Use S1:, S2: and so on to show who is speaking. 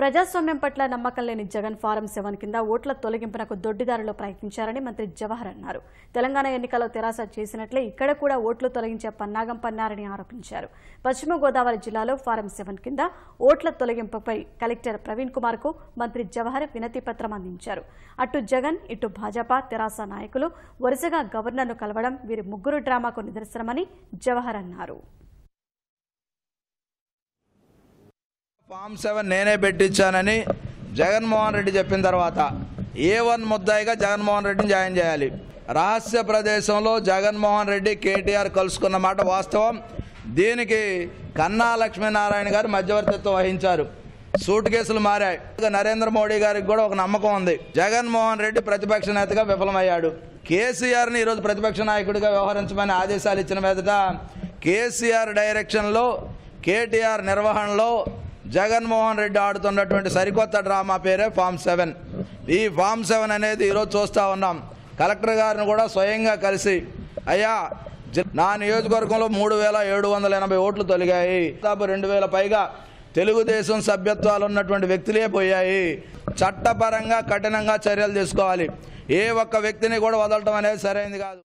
S1: ప్రజాస్వామ్యం పట్ల నమ్మకం లేని జగన్ ఫారం 7 కింద ఓట్ల తొలగింపునకు దొడ్డిదారిలో ప్రయత్నించారని మంత్రి జవహర్ అన్నారు. తెలంగాణ ఎన్నికల్లో తెరాస చేసినట్లే ఇక్కడ కూడా ఓట్లు తొలగించే పన్నాగం పన్నారని ఆరోపించారు. పశ్చిమ గోదావరి జిల్లాలో ఫారం 7 కింద ఓట్ల తొలగింపుపై కలెక్టర్ ప్రవీణ్ కుమార్ కు మంత్రి జవహర్ వినతి పత్రం అందించారు. అటు జగన్ ఇటు భాజపా తెరాస నాయకులు వరుసగా గవర్నర్ను కలవడం వీరి ముగ్గురు డ్రామాకు నిదర్శనమని జవహర్ అన్నారు.
S2: ఫామ్ 7 నేనే పెట్టించానని జగన్మోహన్ రెడ్డి చెప్పిన తర్వాత A1 ముద్దాయిగా జగన్మోహన్ రెడ్డిని జాయిన్ చేయాలి. రహస్య ప్రదేశంలో జగన్మోహన్ రెడ్డి కేటీఆర్ కలుసుకున్న మాట వాస్తవం. దీనికి కన్నా లక్ష్మీనారాయణ గారు మధ్యవర్తిత్వం వహించారు. సూట్ కేసులు మారాయి. నరేంద్ర మోడీ గారికి కూడా ఒక నమ్మకం ఉంది. జగన్మోహన్ రెడ్డి ప్రతిపక్ష నేతగా విఫలమయ్యాడు. కేసీఆర్ని ఈరోజు ప్రతిపక్ష నాయకుడిగా వ్యవహరించమని ఆదేశాలు ఇచ్చిన మీదట కేసీఆర్ డైరెక్షన్లో కేటీఆర్ నిర్వహణలో జగన్మోహన్ రెడ్డి ఆడుతున్నటువంటి సరికొత్త డ్రామా పేరే ఫామ్ 7. ఈ ఫామ్ 7 అనేది ఈరోజు చూస్తూ ఉన్నాం. కలెక్టర్ గారిని కూడా స్వయంగా కలిసి అయ్యా నా నియోజకవర్గంలో 3780 ఓట్లు తొలగాయి. దాదాపు 2000 పైగా తెలుగుదేశం సభ్యత్వాలు ఉన్నటువంటి వ్యక్తులే పోయాయి. చట్టపరంగా కఠినంగా చర్యలు తీసుకోవాలి. ఏ ఒక్క వ్యక్తిని కూడా వదలటం అనేది సరైనది కాదు.